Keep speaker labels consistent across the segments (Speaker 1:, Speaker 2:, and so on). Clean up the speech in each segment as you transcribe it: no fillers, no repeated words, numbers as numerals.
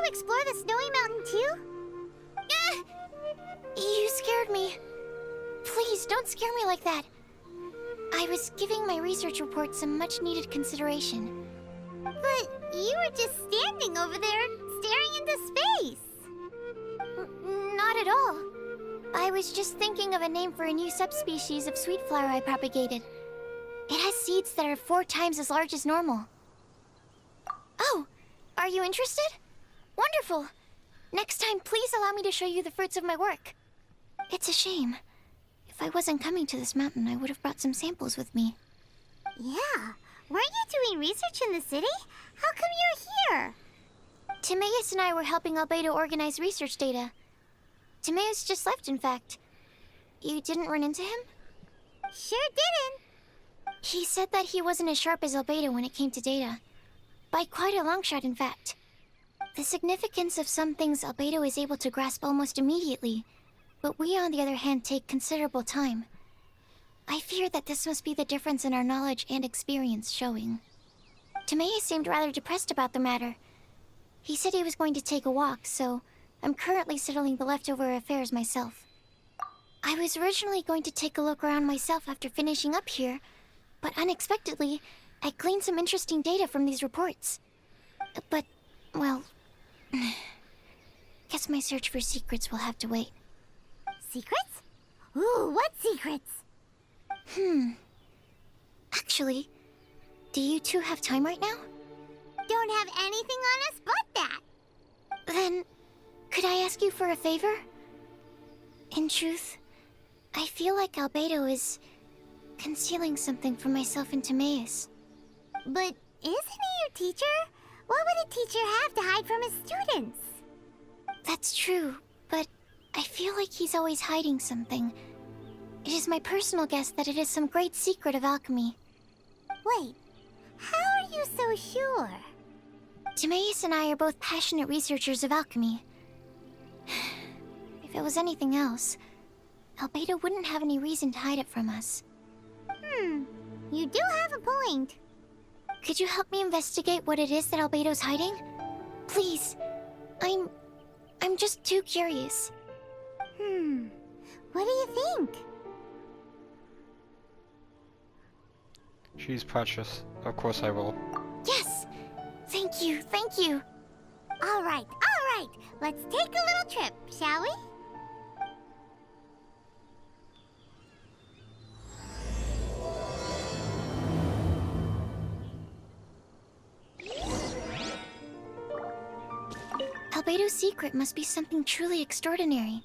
Speaker 1: explore the snowy mountain too?
Speaker 2: You scared me. Please, don't scare me like that. I was giving my research report some much-needed consideration.
Speaker 1: But you were just standing over there, staring into space.
Speaker 2: Not at all. I was just thinking of a name for a new subspecies of sweet flower I propagated. It has seeds that are 4 times as large as normal. Oh, are you interested? Wonderful. Next time, please allow me to show you the fruits of my work. It's a shame. If I wasn't coming to this mountain, I would have brought some samples with me.
Speaker 1: Yeah. Weren't you doing research in the city? How come you're here?
Speaker 2: Timaeus and I were helping Albedo organize research data. Timaeus just left, in fact. You didn't run into him?
Speaker 1: Sure didn't.
Speaker 2: He said that he wasn't as sharp as Albedo when it came to data. By quite a long shot, in fact. The significance of some things Albedo is able to grasp almost immediately, but we, on the other hand, take considerable time. I fear that this must be the difference in our knowledge and experience showing. Timaeus seemed rather depressed about the matter. He said he was going to take a walk, so I'm currently settling the leftover affairs myself. I was originally going to take a look around myself after finishing up here, but unexpectedly, I gleaned some interesting data from these reports. But, well, guess my search for secrets will have to wait.
Speaker 1: Secrets? Ooh, what secrets?
Speaker 2: Actually, do you two have time right now?
Speaker 1: Don't have anything on us but that.
Speaker 2: Then, could I ask you for a favor? In truth, I feel like Albedo is concealing something from myself and Timaeus.
Speaker 1: But isn't he your teacher? What would a teacher have to hide from his students?
Speaker 2: That's true, but I feel like he's always hiding something. It is my personal guess that it is some great secret of alchemy.
Speaker 1: Wait, how are you so sure?
Speaker 2: Timaeus and I are both passionate researchers of alchemy. If it was anything else, Albedo wouldn't have any reason to hide it from us.
Speaker 1: You do have a point.
Speaker 2: Could you help me investigate what it is that Albedo's hiding? Please. I'm just too curious.
Speaker 1: What do you think?
Speaker 3: She's precious. Of course I will.
Speaker 2: Yes! Thank you, thank you!
Speaker 1: All right. Let's take a little trip, shall we?
Speaker 2: Albedo's secret must be something truly extraordinary.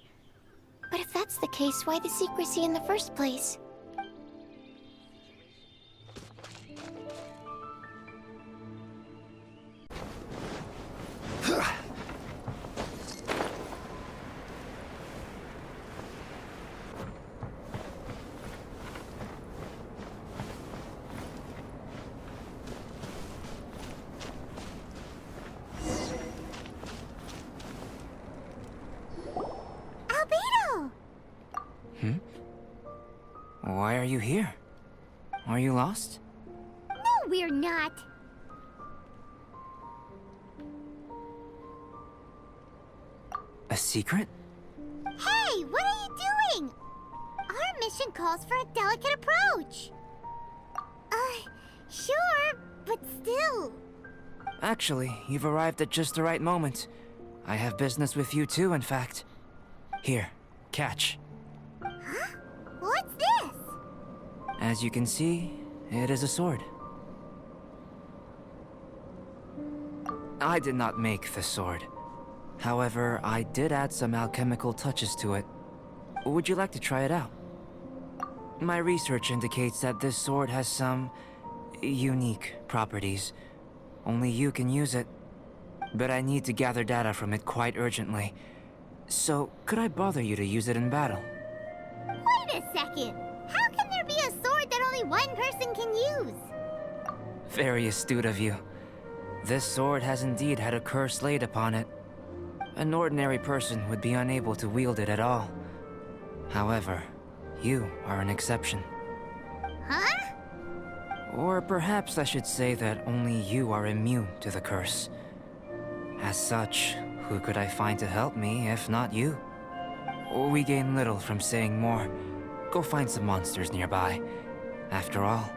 Speaker 2: But if that's the case, why the secrecy in the first place?
Speaker 4: Why are you here? Are you lost?
Speaker 1: No, we're not.
Speaker 4: A secret?
Speaker 1: Hey, what are you doing? Our mission calls for a delicate approach. Sure, but still.
Speaker 4: Actually, you've arrived at just the right moment. I have business with you too, in fact. Here, catch.
Speaker 1: Huh? What's this?
Speaker 4: As you can see, it is a sword. I did not make the sword. However, I did add some alchemical touches to it. Would you like to try it out? My research indicates that this sword has some unique properties. Only you can use it. But I need to gather data from it quite urgently. So, could I bother you to use it in battle?
Speaker 1: Wait a second. How can there be a sword that only one person can use?
Speaker 4: Very astute of you. This sword has indeed had a curse laid upon it. An ordinary person would be unable to wield it at all. However, you are an exception.
Speaker 1: Huh?
Speaker 4: Or perhaps I should say that only you are immune to the curse. As such, Who could I find to help me, if not you? We gain little from saying more. Go find some monsters nearby. After all,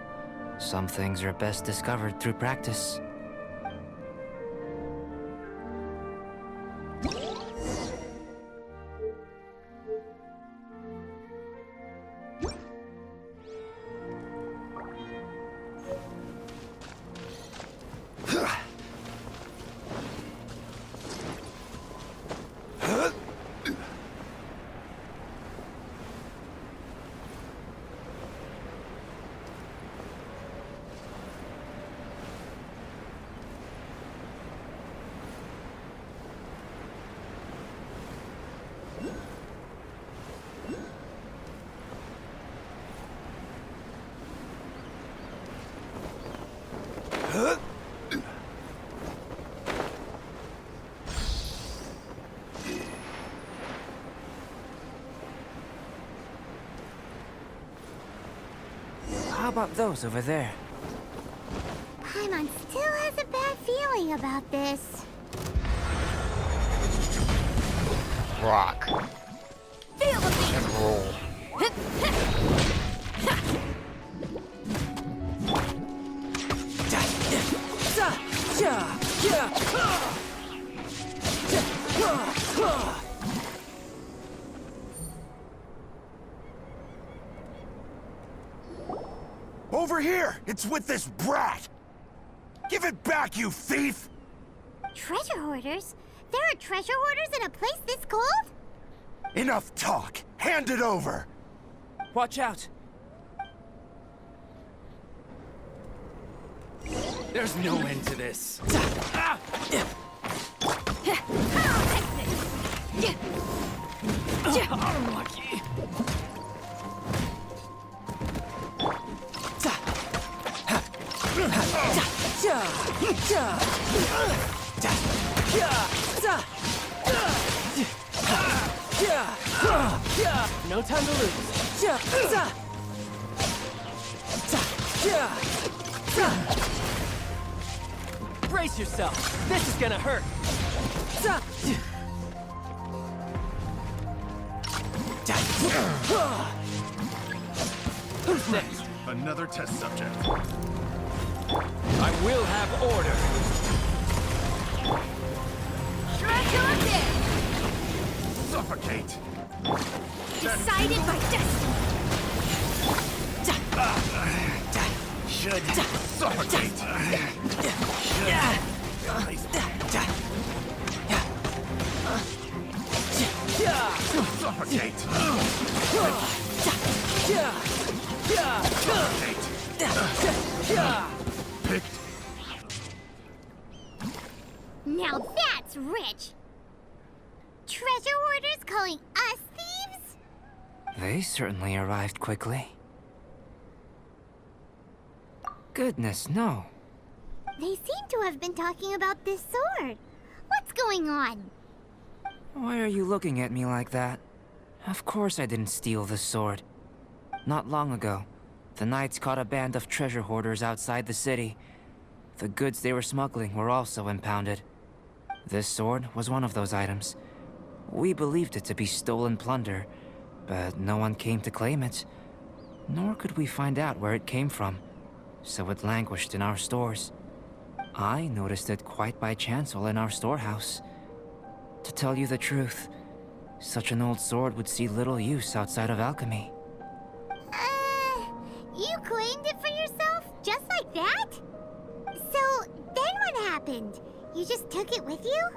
Speaker 4: some things are best discovered through practice. How about those over there?
Speaker 1: Paimon still has a bad feeling about this.
Speaker 3: Rock.
Speaker 1: Feel the beat!
Speaker 3: And roll.
Speaker 5: Over here! It's with this brat! Give it back, you thief!
Speaker 1: Treasure hoarders? There are treasure hoarders in a place this cold?
Speaker 5: Enough talk! Hand it over!
Speaker 4: Watch out!
Speaker 6: There's no end to this. Unlucky. No time to lose. Brace yourself. This is gonna hurt. Who's next?
Speaker 5: Another test subject.
Speaker 6: I will have order.
Speaker 5: Suffocate!
Speaker 1: Decided by destiny!
Speaker 5: Should suffocate! Suffocate! Picked.
Speaker 1: Now that's rich! Treasure hoarders calling us thieves?
Speaker 4: They certainly arrived quickly. Goodness, no.
Speaker 1: They seem to have been talking about this sword. What's going on?
Speaker 4: Why are you looking at me like that? Of course I didn't steal the sword. Not long ago, the Knights caught a band of treasure hoarders outside the city. The goods they were smuggling were also impounded. This sword was one of those items. We believed it to be stolen plunder, but no one came to claim it. Nor could we find out where it came from, so it languished in our stores. I noticed it quite by chance while in our storehouse. To tell you the truth, such an old sword would see little use outside of alchemy.
Speaker 1: You claimed it for yourself? Just like that? So, then what happened? You just took it with you?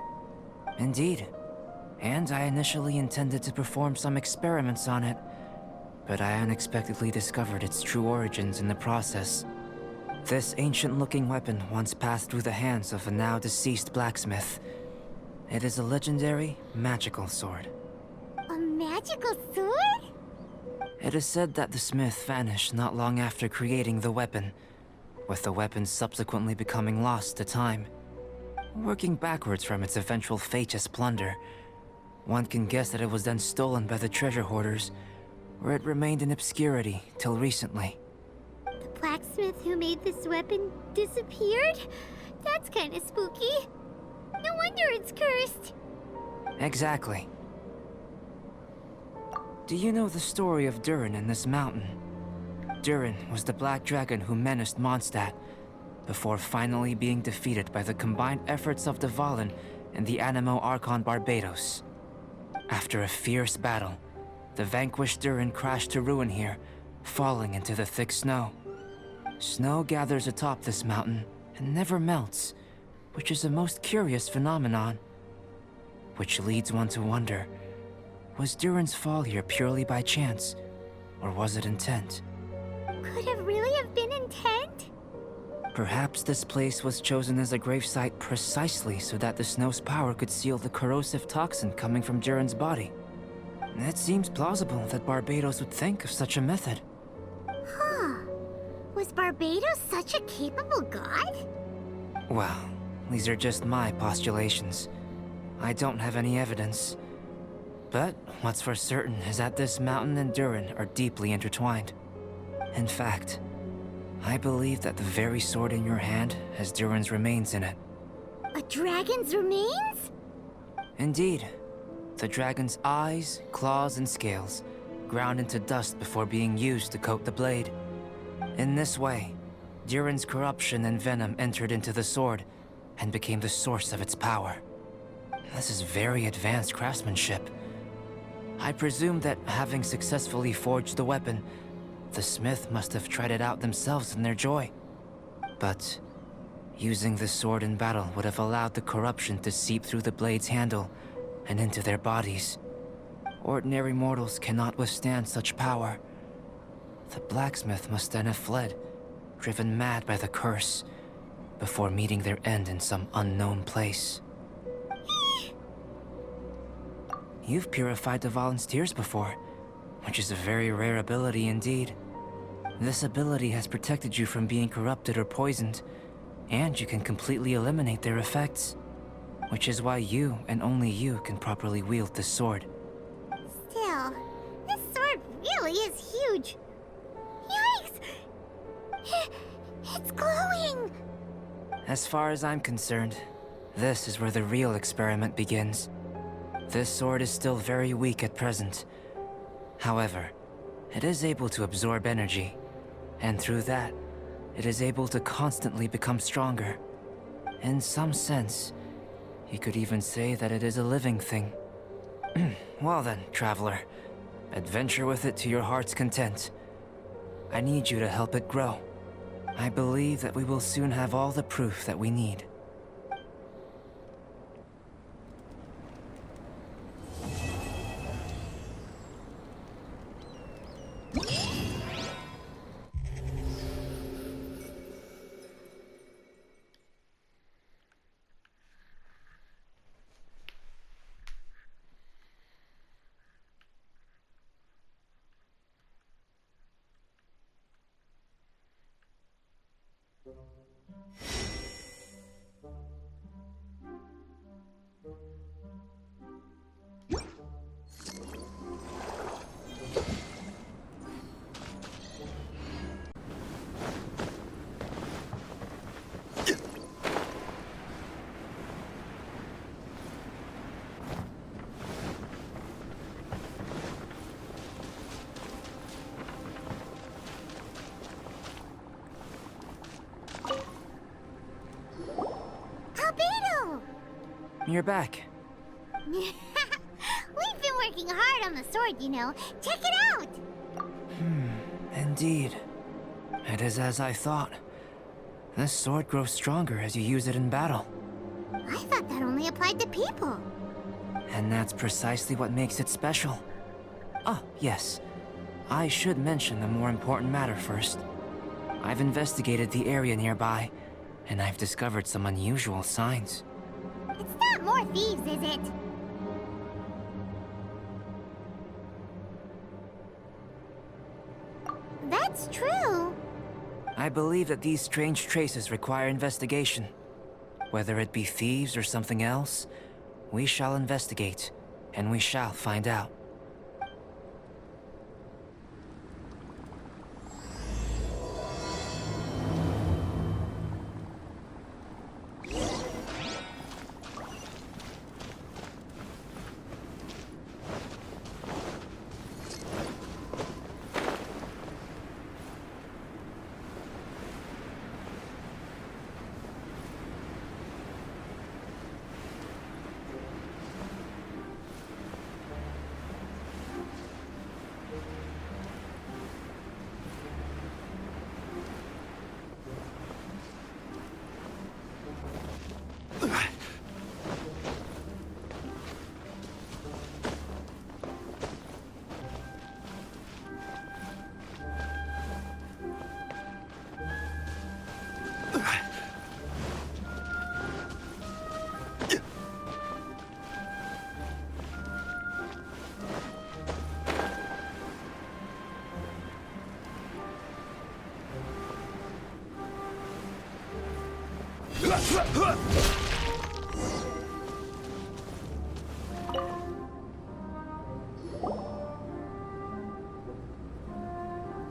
Speaker 4: Indeed. And I initially intended to perform some experiments on it, but I unexpectedly discovered its true origins in the process. This ancient-looking weapon once passed through the hands of a now-deceased blacksmith. It is a legendary, magical sword.
Speaker 1: A magical sword?
Speaker 4: It is said that the smith vanished not long after creating the weapon, with the weapon subsequently becoming lost to time. Working backwards from its eventual fate as plunder, one can guess that it was then stolen by the treasure hoarders, where it remained in obscurity till recently.
Speaker 1: The blacksmith who made this weapon disappeared? That's kinda spooky. No wonder it's cursed.
Speaker 4: Exactly. Do you know the story of Durin and this mountain? Durin was the black dragon who menaced Mondstadt, before finally being defeated by the combined efforts of Dvalin and the Animo Archon Barbados. After a fierce battle, the vanquished Durin crashed to ruin here, falling into the thick snow. Snow gathers atop this mountain and never melts, which is a most curious phenomenon. Which leads one to wonder, was Durin's fall here purely by chance, or was it intent?
Speaker 1: Could it really have been intent?
Speaker 4: Perhaps this place was chosen as a gravesite precisely so that the snow's power could seal the corrosive toxin coming from Durin's body. It seems plausible that Barbados would think of such a method.
Speaker 1: Huh. Was Barbados such a capable god?
Speaker 4: Well, these are just my postulations. I don't have any evidence. But what's for certain is that this mountain and Durin are deeply intertwined. In fact, I believe that the very sword in your hand has Durin's remains in it.
Speaker 1: A dragon's remains?
Speaker 4: Indeed. The dragon's eyes, claws, and scales ground into dust before being used to coat the blade. In this way, Durin's corruption and venom entered into the sword and became the source of its power. This is very advanced craftsmanship. I presume that having successfully forged the weapon, the smith must have tried it out themselves in their joy. But using the sword in battle would have allowed the corruption to seep through the blade's handle and into their bodies. Ordinary mortals cannot withstand such power. The blacksmith must then have fled, driven mad by the curse, before meeting their end in some unknown place. You've purified Dvalin's tears before, which is a very rare ability indeed. This ability has protected you from being corrupted or poisoned, and you can completely eliminate their effects. Which is why you, and only you, can properly wield this sword.
Speaker 1: Still, this sword really is huge. Yikes! It's glowing!
Speaker 4: As far as I'm concerned, this is where the real experiment begins. This sword is still very weak at present. However, it is able to absorb energy, and through that, it is able to constantly become stronger. In some sense, you could even say that it is a living thing. Well then, traveler, adventure with it to your heart's content. I need you to help it grow. I believe that we will soon have all the proof that we need.
Speaker 1: Albedo!
Speaker 4: You're back.
Speaker 1: We've been working hard on the sword, you know. Check it out!
Speaker 4: Indeed. It is as I thought. This sword grows stronger as you use it in battle.
Speaker 1: I thought that only applied to people.
Speaker 4: And that's precisely what makes it special. Ah, yes. I should mention the more important matter first. I've investigated the area nearby, and I've discovered some unusual signs.
Speaker 1: It's not more thieves, is it? That's true.
Speaker 4: I believe that these strange traces require investigation. Whether it be thieves or something else, we shall investigate, and we shall find out.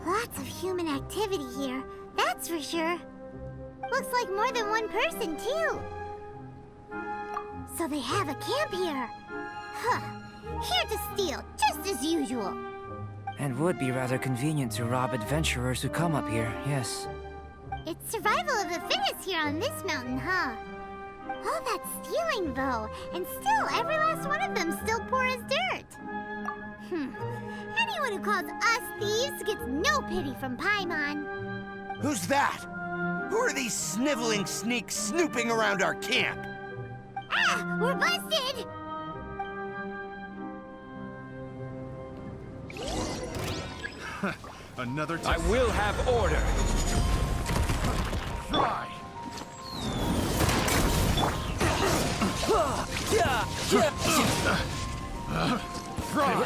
Speaker 1: Lots of human activity here, that's for sure. Looks like more than one person, too. So they have a camp here. Huh. Here to steal, just as usual.
Speaker 4: And would be rather convenient to rob adventurers who come up here, yes.
Speaker 1: It's survival of the fittest here on this mountain, huh? All that stealing, though, and still every last one of them still poor as dirt. Anyone who calls us thieves gets no pity from Paimon.
Speaker 5: Who's that? Who are these sniveling sneaks snooping around our camp?
Speaker 1: Ah, we're busted!
Speaker 7: Another
Speaker 6: I will have order.
Speaker 7: try. Try.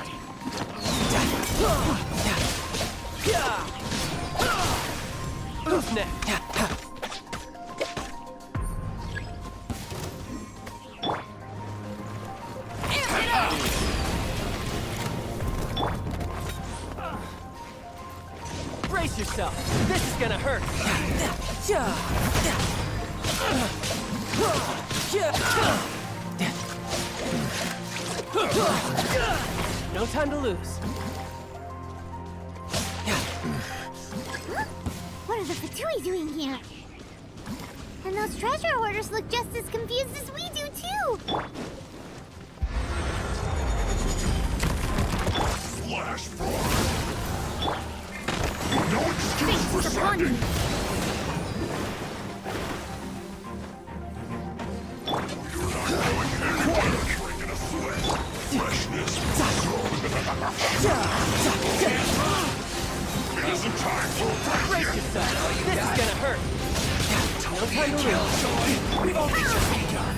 Speaker 6: Who's next? Brace yourself. This is gonna hurt. No time to lose.
Speaker 1: What are the Fatui doing here? And those treasure hoarders look just as confused as we do, too.
Speaker 5: Flash forward. No excuse for
Speaker 1: Faces upon you.
Speaker 5: Freshness. Isn't time for
Speaker 6: Brace yourself. This is gonna hurt. No time to lose.
Speaker 5: We've only just begun.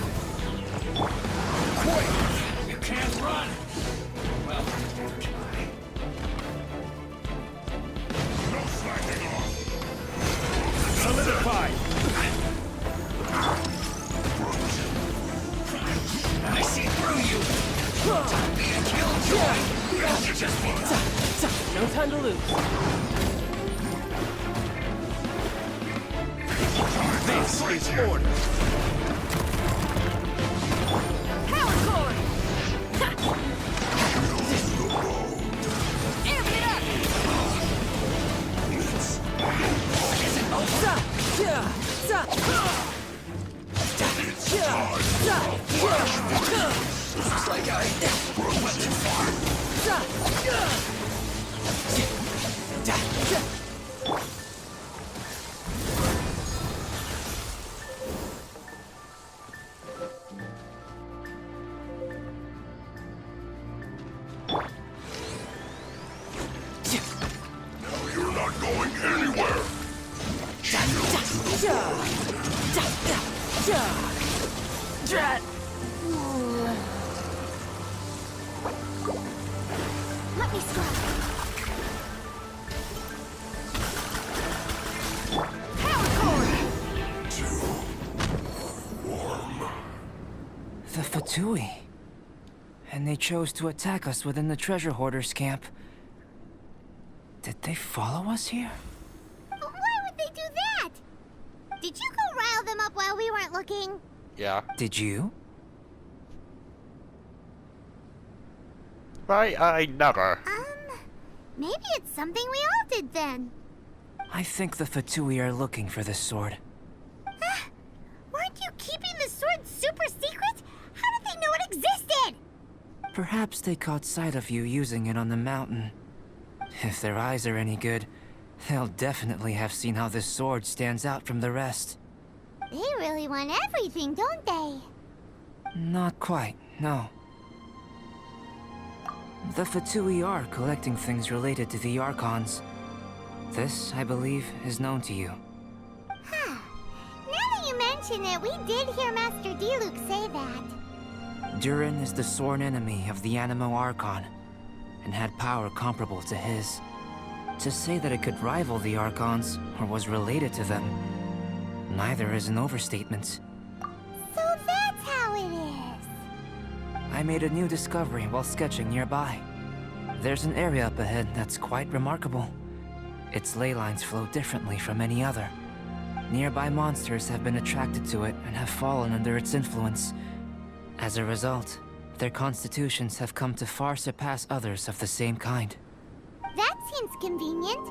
Speaker 5: Quick! You can't run! Well, try. No slacking off.
Speaker 7: Solidified.
Speaker 5: I see through you. Time be a killjoy. Don't you just be
Speaker 6: No time to lose.
Speaker 7: This is order.
Speaker 1: Power cord! Amp it up!
Speaker 5: Looks like I went too far. No, you're not going anywhere.
Speaker 1: Let me scrub. Power cord!
Speaker 5: Too warm.
Speaker 4: The Fatui. And they chose to attack us within the treasure hoarders' camp. Did they follow us here?
Speaker 1: But why would they do that? Did you go rile them up while we weren't looking?
Speaker 3: Yeah.
Speaker 4: Did you?
Speaker 3: I never.
Speaker 1: Maybe it's something we all did then.
Speaker 4: I think the Fatui are looking for this sword.
Speaker 1: Weren't you keeping the sword super secret? How did they know it existed?
Speaker 4: Perhaps they caught sight of you using it on the mountain. If their eyes are any good, they'll definitely have seen how this sword stands out from the rest.
Speaker 1: They really want everything, don't they?
Speaker 4: Not quite, no. The Fatui are collecting things related to the Archons. This, I believe, is known to you.
Speaker 1: Huh. Now that you mention it, we did hear Master Diluc say that.
Speaker 4: Durin is the sworn enemy of the Animo Archon, and had power comparable to his. To say that it could rival the Archons, or was related to them, neither is an overstatement. I made a new discovery while sketching nearby. There's an area up ahead that's quite remarkable. Its ley lines flow differently from any other. Nearby monsters have been attracted to it and have fallen under its influence. As a result, their constitutions have come to far surpass others of the same kind.
Speaker 1: That seems convenient.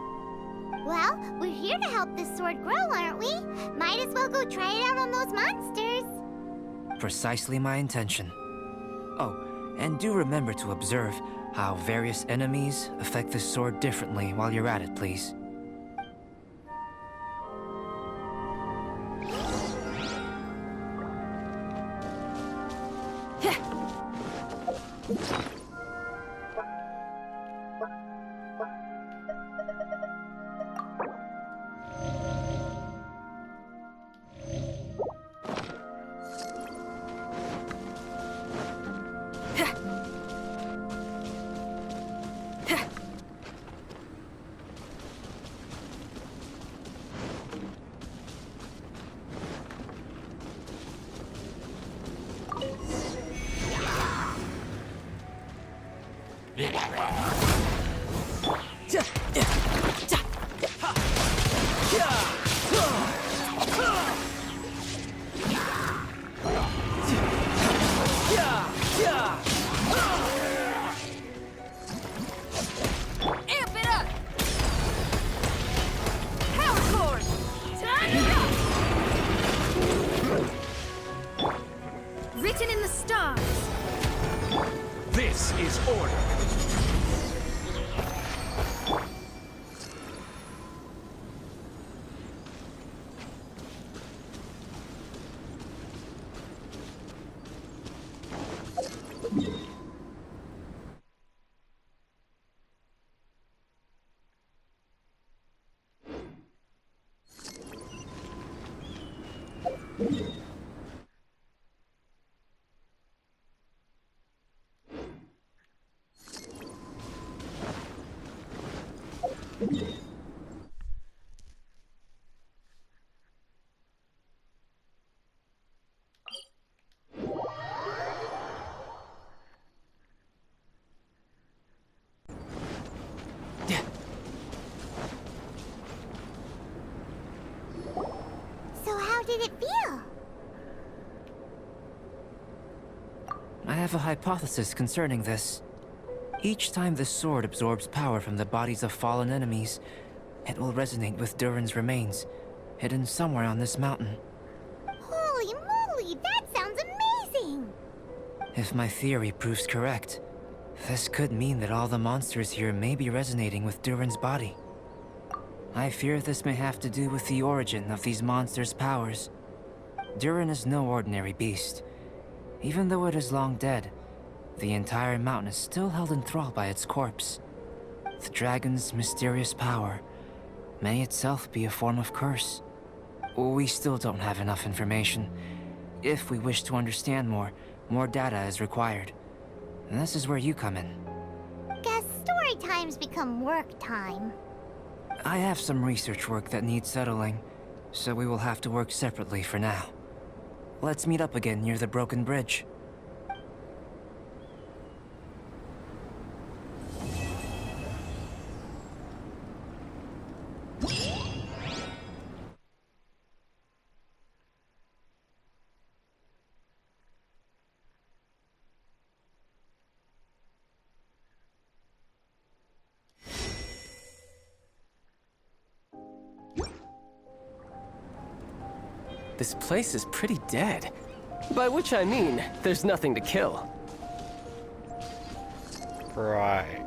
Speaker 1: Well, we're here to help this sword grow, aren't we? Might as well go try it out on those monsters.
Speaker 4: Precisely my intention. Oh, and do remember to observe how various enemies affect the sword differently while you're at it, please.
Speaker 8: Written in the stars.
Speaker 7: This is order.
Speaker 1: So how did it feel?
Speaker 4: I have a hypothesis concerning this. Each time the sword absorbs power from the bodies of fallen enemies, it will resonate with Durin's remains, hidden somewhere on this mountain.
Speaker 1: Holy moly, that sounds amazing!
Speaker 4: If my theory proves correct, this could mean that all the monsters here may be resonating with Durin's body. I fear this may have to do with the origin of these monsters' powers. Durin is no ordinary beast. Even though it is long dead, the entire mountain is still held in thrall by its corpse. The dragon's mysterious power may itself be a form of curse. We still don't have enough information. If we wish to understand more data is required. And this is where you come in.
Speaker 1: Guess story times become work time.
Speaker 4: I have some research work that needs settling, so we will have to work separately for now. Let's meet up again near the broken bridge.
Speaker 6: This place is pretty dead. By which I mean, there's nothing to kill.
Speaker 3: Right.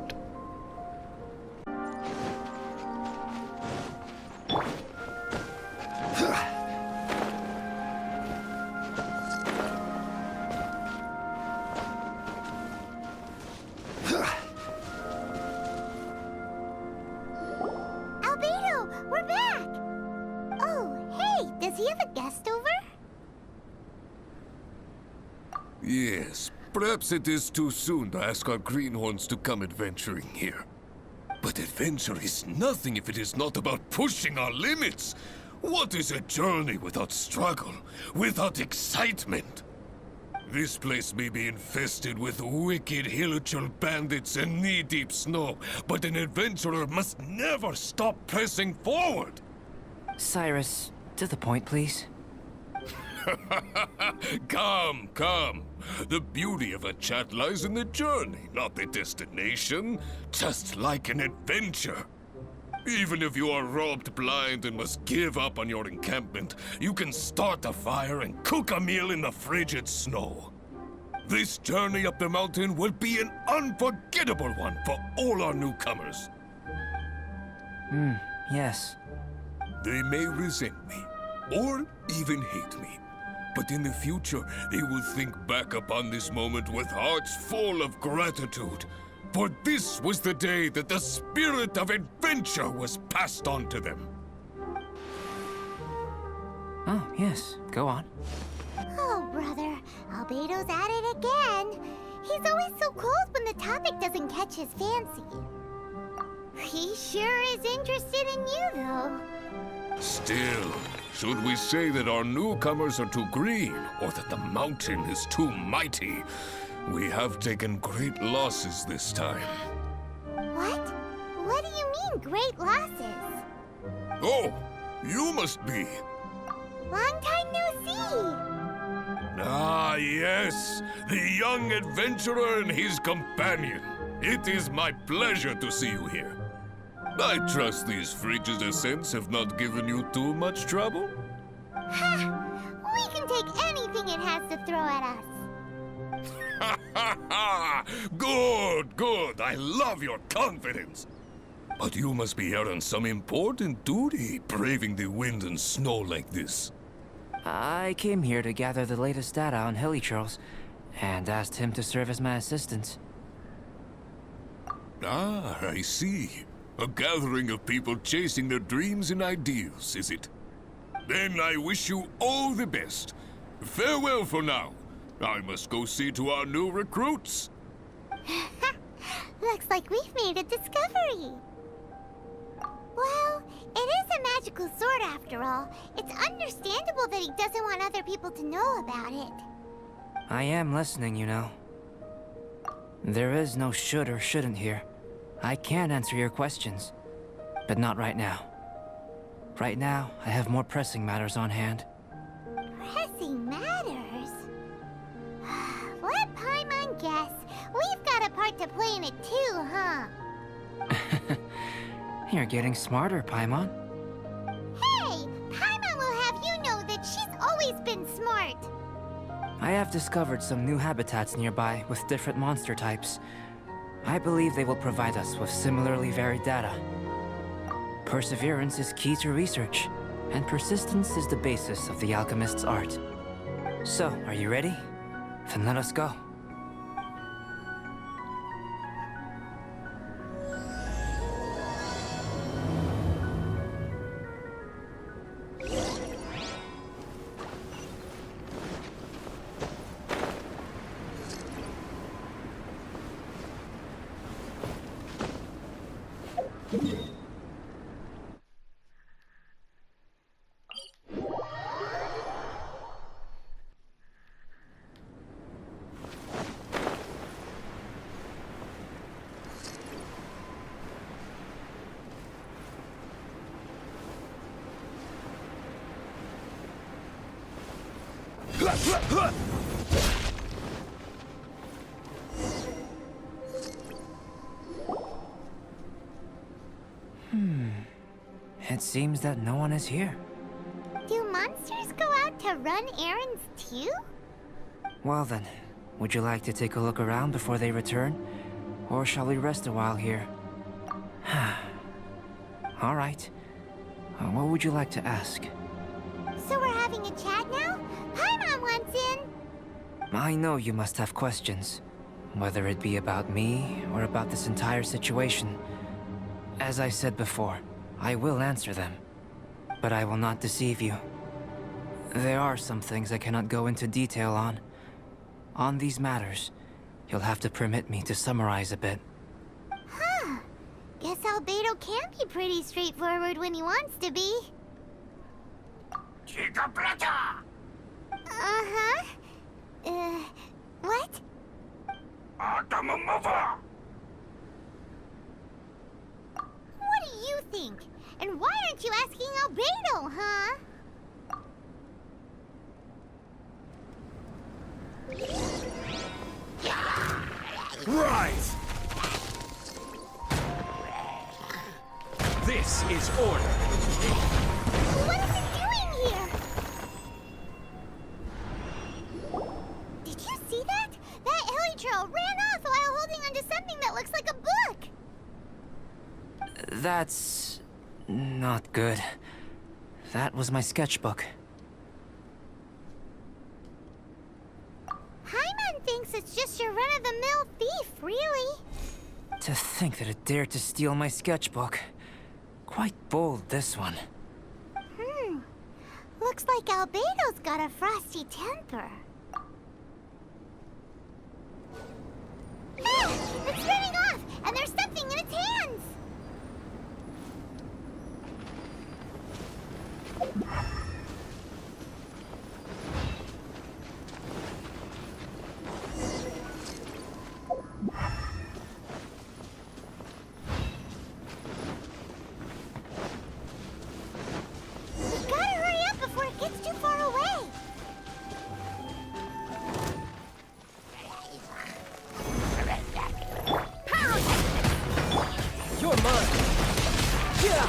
Speaker 1: Albedo, we're back! Oh, hey, does he have a guest over?
Speaker 9: Yes, perhaps it is too soon to ask our greenhorns to come adventuring here. But adventure is nothing if it is not about pushing our limits. What is a journey without struggle, without excitement? This place may be infested with wicked Hilichurl bandits and knee-deep snow, but an adventurer must never stop pressing forward!
Speaker 4: Cyrus, to the point, please.
Speaker 9: Come, come. The beauty of a chat lies in the journey, not the destination. Just like an adventure. Even if you are robbed blind and must give up on your encampment, you can start a fire and cook a meal in the frigid snow. This journey up the mountain will be an unforgettable one for all our newcomers.
Speaker 4: Yes.
Speaker 9: They may resent me, or even hate me. But in the future, they will think back upon this moment with hearts full of gratitude. For this was the day that the spirit of adventure was passed on to them.
Speaker 4: Oh, yes. Go on.
Speaker 1: Oh, brother, Albedo's at it again. He's always so cold when the topic doesn't catch his fancy. He sure is interested in you, though.
Speaker 9: Still, should we say that our newcomers are too green, or that the mountain is too mighty, we have taken great losses this time.
Speaker 1: What? What do you mean, great losses?
Speaker 9: Oh, you must be.
Speaker 1: Long time no see.
Speaker 9: Ah, yes, the young adventurer and his companion. It is my pleasure to see you here. I trust these frigid ascents have not given you too much trouble?
Speaker 1: Ha! We can take anything it has to throw at us.
Speaker 9: Ha ha ha! Good, good. I love your confidence. But you must be here on some important duty, braving the wind and snow like this.
Speaker 4: I came here to gather the latest data on Hilichurls, and asked him to serve as my assistant.
Speaker 9: Ah, I see. A gathering of people chasing their dreams and ideals, is it? Then I wish you all the best. Farewell for now. I must go see to our new recruits.
Speaker 1: Looks like we've made a discovery. Well, it is a magical sword after all. It's understandable that he doesn't want other people to know about it.
Speaker 4: I am listening, you know. There is no should or shouldn't here. I can answer your questions, but not right now. Right now, I have more pressing matters on hand.
Speaker 1: Pressing matters? Let Paimon guess. We've got a part to play in it too, huh?
Speaker 4: You're getting smarter, Paimon.
Speaker 1: Hey! Paimon will have you know that she's always been smart.
Speaker 4: I have discovered some new habitats nearby with different monster types. I believe they will provide us with similarly varied data. Perseverance is key to research, and persistence is the basis of the alchemist's art. So, are you ready? Then let us go. It seems that no one is here.
Speaker 1: Do monsters go out to run errands too?
Speaker 4: Well then, would you like to take a look around before they return? Or shall we rest a while here? All right. What would you like to ask?
Speaker 1: So we're having a chat now? Paimon wants in!
Speaker 4: I know you must have questions, whether it be about me or about this entire situation. As I said before, I will answer them, but I will not deceive you. There are some things I cannot go into detail on. On these matters, you'll have to permit me to summarize a bit.
Speaker 1: Huh. Guess Albedo can be pretty straightforward when he wants to be. Uh-huh. What? What do you think? And why aren't you asking Albedo, huh?
Speaker 7: Rise! This is order.
Speaker 1: What is it doing here? Did you see that? That Elytra ran off while holding onto something that looks like a book.
Speaker 4: That's not good. That was my sketchbook.
Speaker 1: Paimon thinks it's just your run-of-the-mill thief, really.
Speaker 4: To think that it dared to steal my sketchbook. Quite bold, this one.
Speaker 1: Looks like Albedo's got a frosty temper. Ah! It's spinning off, and there's something in its hands! We gotta hurry up before it gets too far away!
Speaker 6: You're mine! Yeah!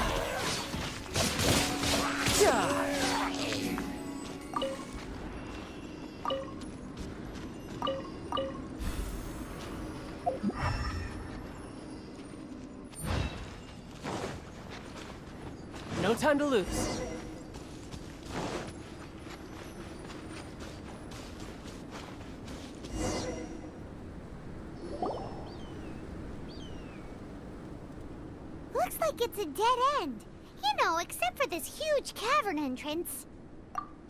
Speaker 6: Yeah! No time to lose.
Speaker 1: Looks like it's a dead end. You know, except for this huge cavern entrance.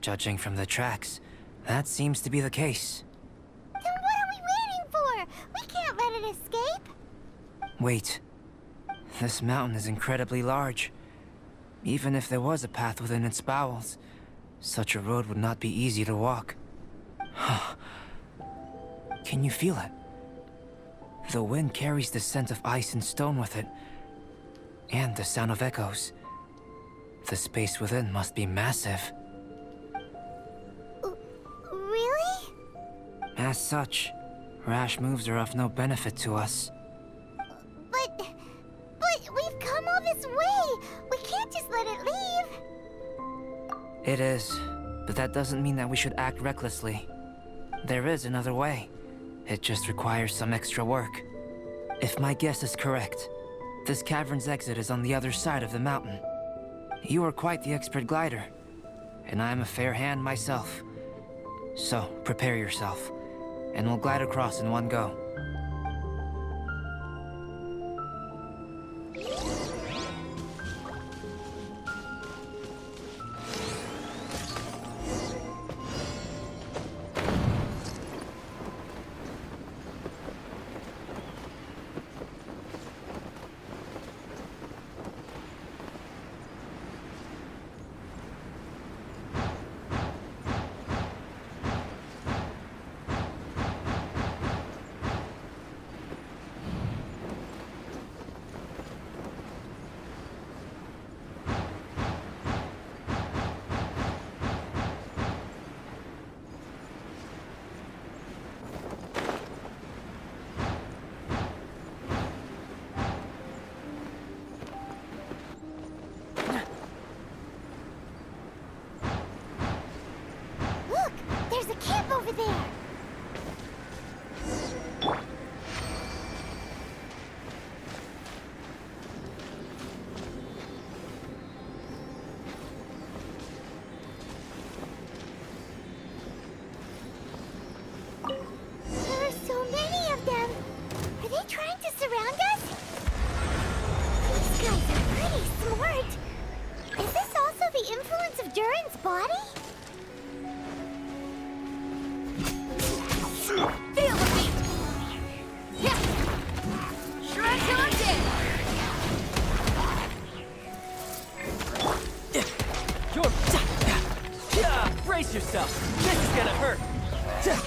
Speaker 4: Judging from the tracks, that seems to be the case.
Speaker 1: Then what are we waiting for? We can't let it escape.
Speaker 4: Wait. This mountain is incredibly large. Even if there was a path within its bowels, such a road would not be easy to walk. Can you feel it? The wind carries the scent of ice and stone with it, and the sound of echoes. The space within must be massive.
Speaker 1: Really?
Speaker 4: As such, rash moves are of no benefit to us.
Speaker 1: But we've come all this way. We can't just let it leave.
Speaker 4: It is, but that doesn't mean that we should act recklessly. There is another way. It just requires some extra work. If my guess is correct, this cavern's exit is on the other side of the mountain. You are quite the expert glider, and I am a fair hand myself. So, prepare yourself, and we'll glide across in one go.
Speaker 1: Look, there's a camp over there. There are so many of them. Are they trying to surround us? These guys are pretty smart. Is this also the influence of Durin's body?
Speaker 8: Feel the beat! Yeah! Shred till I'm dead!
Speaker 6: You're... Yeah! Brace yourself! This is gonna hurt!
Speaker 8: Power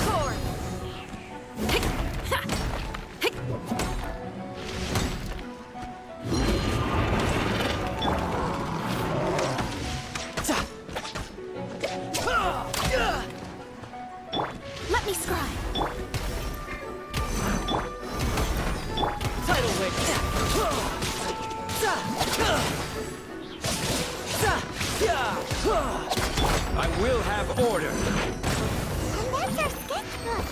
Speaker 8: core!
Speaker 2: Let me scribe.
Speaker 6: Tidal wave.
Speaker 7: I will have order.
Speaker 1: And that's our sketchbook.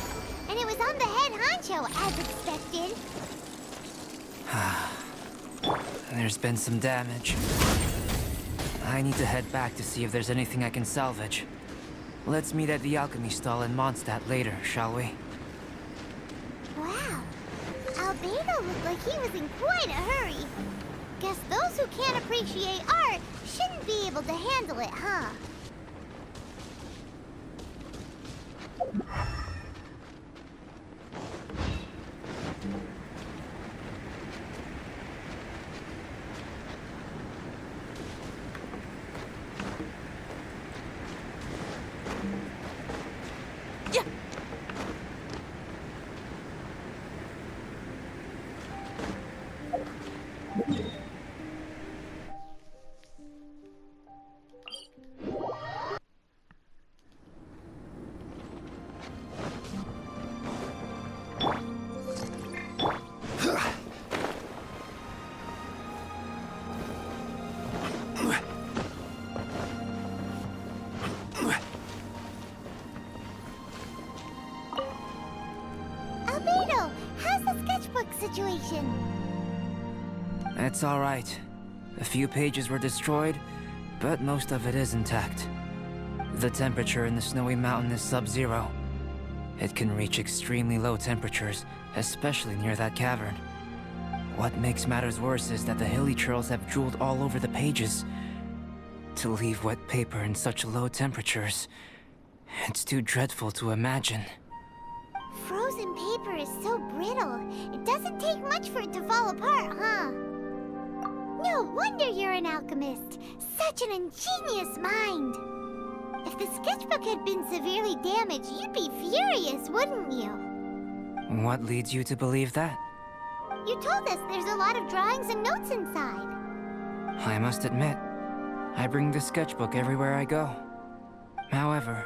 Speaker 1: And it was on the head honcho, as expected.
Speaker 4: There's been some damage. I need to head back to see if there's anything I can salvage. Let's meet at the alchemy stall in Mondstadt later, shall we?
Speaker 1: Wow. Albedo looked like he was in quite a hurry. Guess those who can't appreciate art shouldn't be able to handle it, huh? Albedo, how's the sketchbook situation?
Speaker 4: It's all right. A few pages were destroyed, but most of it is intact. The temperature in the snowy mountain is sub-zero. It can reach extremely low temperatures, especially near that cavern. What makes matters worse is that the hilly churls have drooled all over the pages. To leave wet paper in such low temperatures, it's too dreadful to imagine.
Speaker 1: Frozen paper is so brittle. It doesn't take much for it to fall apart, huh? No wonder you're an alchemist. Such an ingenious mind. If the sketchbook had been severely damaged, you'd be furious, wouldn't you?
Speaker 4: What leads you to believe that?
Speaker 1: You told us there's a lot of drawings and notes inside.
Speaker 4: I must admit, I bring the sketchbook everywhere I go. However,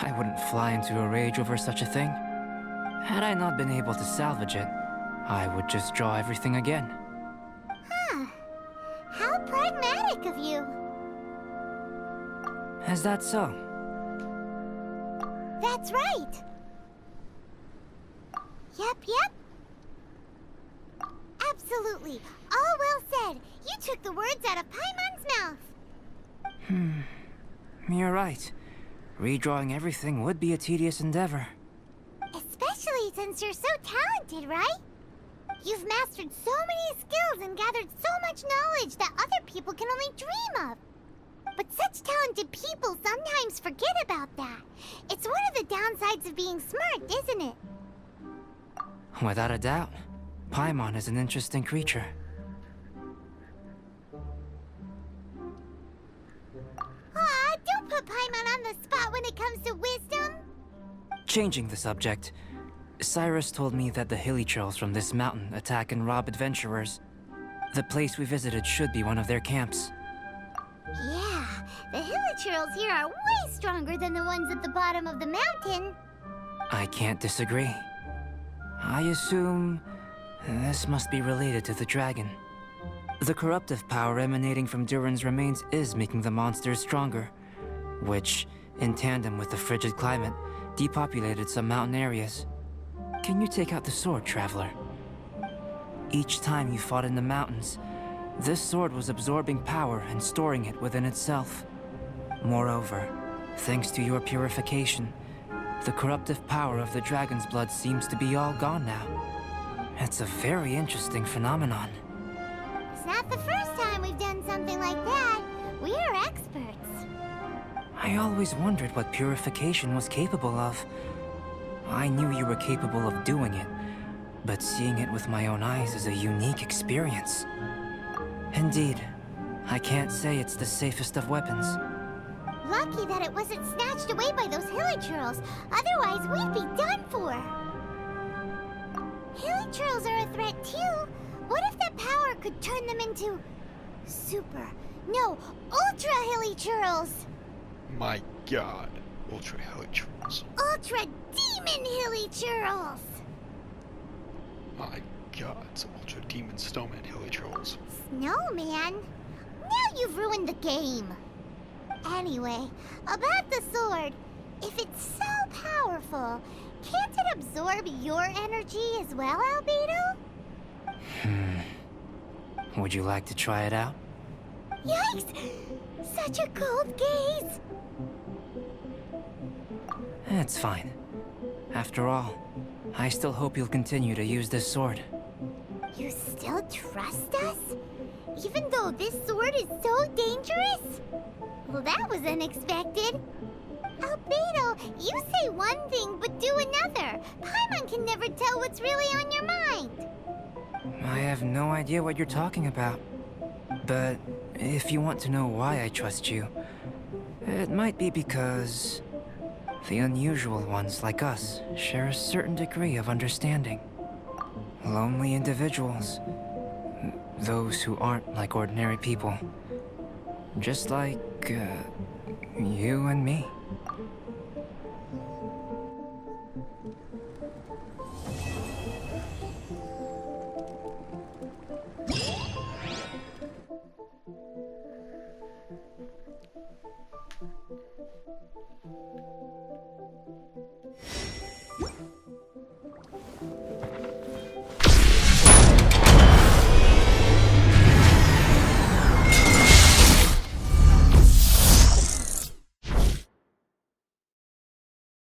Speaker 4: I wouldn't fly into a rage over such a thing. Had I not been able to salvage it, I would just draw everything again.
Speaker 1: Huh. How pragmatic of you.
Speaker 4: Is that so?
Speaker 1: That's right. Yep. Absolutely. All well said. You took the words out of Paimon's mouth.
Speaker 4: You're right. Redrawing everything would be a tedious endeavor.
Speaker 1: Especially since you're so talented, right? You've mastered so many skills and gathered so much knowledge that other people can only dream of. But such talented people sometimes forget about that. It's one of the downsides of being smart, isn't it?
Speaker 4: Without a doubt, Paimon is an interesting creature.
Speaker 1: Aw, don't put Paimon on the spot when it comes to wisdom.
Speaker 4: Changing the subject, Cyrus told me that the hilly trolls from this mountain attack and rob adventurers. The place we visited should be one of their camps.
Speaker 1: Yeah, the hilichurls here are way stronger than the ones at the bottom of the mountain.
Speaker 4: I can't disagree. I assume this must be related to the dragon. The corruptive power emanating from Durin's remains is making the monsters stronger, which, in tandem with the frigid climate, depopulated some mountain areas. Can you take out the sword, Traveler? Each time you fought in the mountains, this sword was absorbing power and storing it within itself. Moreover, thanks to your purification, the corruptive power of the dragon's blood seems to be all gone now. It's a very interesting phenomenon.
Speaker 1: It's not the first time we've done something like that. We're experts.
Speaker 4: I always wondered what purification was capable of. I knew you were capable of doing it, but seeing it with my own eyes is a unique experience. Indeed. I can't say it's the safest of weapons.
Speaker 1: Lucky that it wasn't snatched away by those hilichurls. Otherwise, we'd be done for. Hilichurls are a threat too. What if that power could turn them into ultra hilichurls?
Speaker 3: My god. Ultra hilichurls.
Speaker 1: Ultra demon hilichurls.
Speaker 3: My god. It's Ultra Demon Snowman hilichurls.
Speaker 1: Snowman? Now you've ruined the game. Anyway, about the sword. If it's so powerful, can't it absorb your energy as well, Albedo?
Speaker 4: Would you like to try it out?
Speaker 1: Yikes! Such a cold gaze!
Speaker 4: It's fine. After all, I still hope you'll continue to use this sword.
Speaker 1: You still trust us? Even though this sword is so dangerous? Well, that was unexpected. Albedo, you say one thing but do another. Paimon can never tell what's really on your mind.
Speaker 4: I have no idea what you're talking about. But if you want to know why I trust you, it might be because the unusual ones like us share a certain degree of understanding. Lonely individuals. Those who aren't like ordinary people. Just like, you and me.